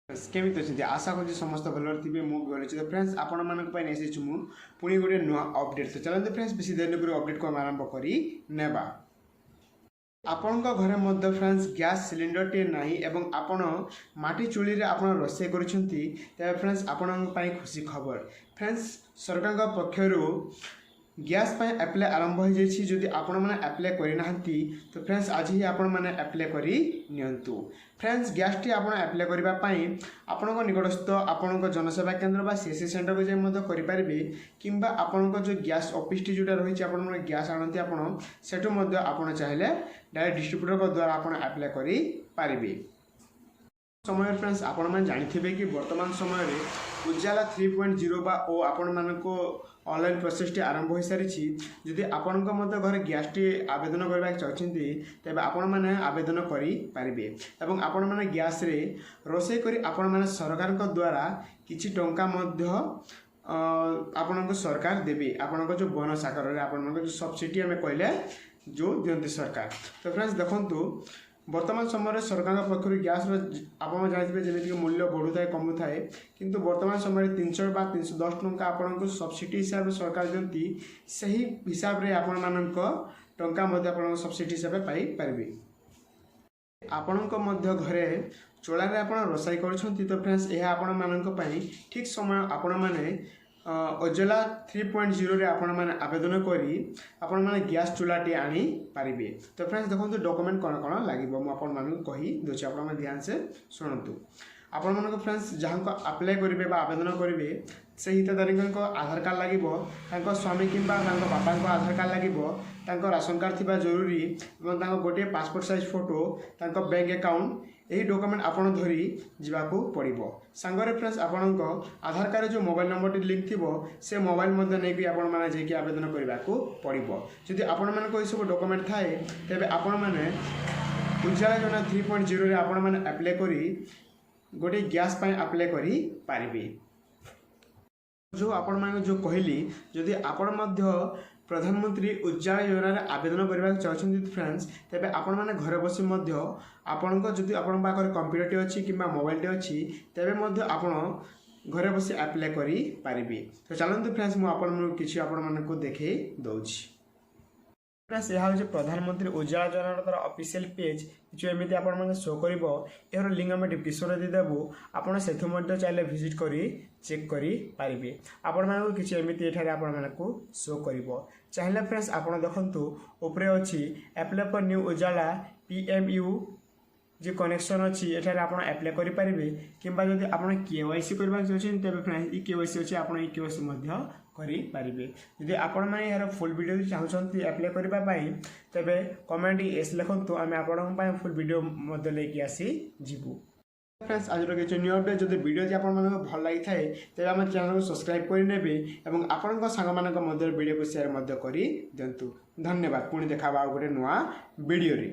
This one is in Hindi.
केमिति अच्छे आशा कर समस्त भल थे मुझे भल अच्छे तो फ्रेंड्स आपण मानी पुणी गोटे नुआ अपडेट तो चलते फ्रेंड्स बेसी देर पूरी अपडेट को आरंभ कर आपण घरे मध्य फ्रेंड्स गैस सिलिंडर टे नहीं एवं आपण माटी चूली आप रोसे कर फ्रेंड्स आपण खुशी खबर फ्रेंड्स सरकार पक्षर गैस एप्लाय आरंभ हो जाए आपण मैंने एप्लाय करना तो फ्रेंड्स आज ही आपण मैंने एप्लाय करी नियंतु फ्रेंड्स गैस टी आप एप्लाय करने आपण निकटस्थ आपण जनसेवा केन्द्र सीएससी सेंटर को जाए करेंगे किंबा आपण जो गैस ऑफिस टी जोटा रही है गैस आनती आपण सेठू चाहिए डायरेक्ट डिस्ट्रीब्यूटर द्वारा आपण एप्लाय करें समय फ्रेंड्स आपण मैंने जानी कि वर्तमान समय उजाला 3.0 बा ओ आपण मानको ऑनलाइन प्रोसेस टी आरंभ हो सारी जदि आपण मत घर गैस टी आवेदन करबा चाहछन्ती तबे आपण माने आवेदन करि पारिबे एवं आपण माने गैस रे रोसे करी आपण माने सरकार को द्वारा किछि टंका मध्य आपण को सरकार देबे आपण को जो बोनस आकार रे आपण को जो सब्सिडी हमें कहले जो दियंती सरकार तो फ्रेंड्स देखंतु वर्तमान समय सरकार पक्ष गैस आप जानते जमीक मूल्य बढ़ू थाए कमु थाए किंतु वर्तमान समय 300 बा 310 टंका आपको सब्सिडी हिसाब से सरकार दिखती से ही हिसाब से आपण मान टंका सब्सिडी हिसाब से पाइपर आपण घरे चोलार आप रोसाई कर तो फ्रेंड्स यह आपण ठीक समय आपण मैंने उजाला 3.0 रे आपण माने आवेदन करी आपण माने गैस चूल्हाटी आनी पारिबे तो फ्रेंड्स देखो डॉक्यूमेंट कौन कौन लगे मुझे आपण मानक कही दूसरे आप ध्यान से शुणु आपण मानक फ्रेंड्स जहाँ को अप्लाई करेंगे आवेदन करेंगे से हितधारी आधार कार्ड लगे स्वामी कि बापा को आधार कार्ड लगे राशन कार्ड थी जरूरी और गोटे passport size photo bank account यही डॉक्यूमेंट आपड़ धरी जावाकू पड़ो सांगरे फ्रेंड्स आपण आधार कार्ड जो मोबाइल नंबर लिंक थी से मोबाइल नहीं आपण मैंने जाकि आवेदन करने को पड़ो जदि आपण मानक सब डॉक्यूमेंट थाए तेरे आपण मैंने उजाला योजना 3.0 आपण मैंने अप्लाई करी गोटे गैस अप्लाई करी पारिबे जो आपण मैंने जो कहली जदि आपण प्रधानमंत्री उज्ज्वला योजना आवेदन करने चाहते फ्रेंड्स तेरे आपण मैंने घर बसी आपण जदि आपण पाखे कंप्यूटर टी अच्छी कि मोबाइल टी अच्छी तेरे आपण घरे बसी अप्लाई करी पारिबे तो चलते फ्रेंड्स मुझे किसी आपण देखे दूसरी फ्रेंड्स यह हूँ प्रधानमंत्री उज्ज्वला योजना तार ऑफिशियल पेज जो एमती आप शो कर यार लिंक आम डिस्क्रिप्शन में देदेबू आपड़ से चाहिए विजिट कर चेक करेंगे आपण मानक किसी एमती आपको शो कर चाहिए फ्रेंड्स आप देखु उपरे अच्छी apply for new Ujala PMU जो कनेक्शन अच्छी एठार आप एप्लाई करेंगे किंबा जब आप KYC करने तेज फ्रेंड्स ये KYC अच्छे आप KYC करेंगे जदि आपण मैंने यार फुल वीडियो चाहते एप्लाई करने तेरे कमेंट एस लिखु आम आपण फुल वीडियो लेकिन आसी जीवु फ्रेंड्स आज किसी न्यू अपडेट जब वीडियो आपको भल लगी थाए तेज आम चैनल को सब्सक्राइब करेंगे और आपण सांग वीडियो को शेयर कर दिंतु धन्यवाद पुणी देखा गोटे नुआ वीडियो रे।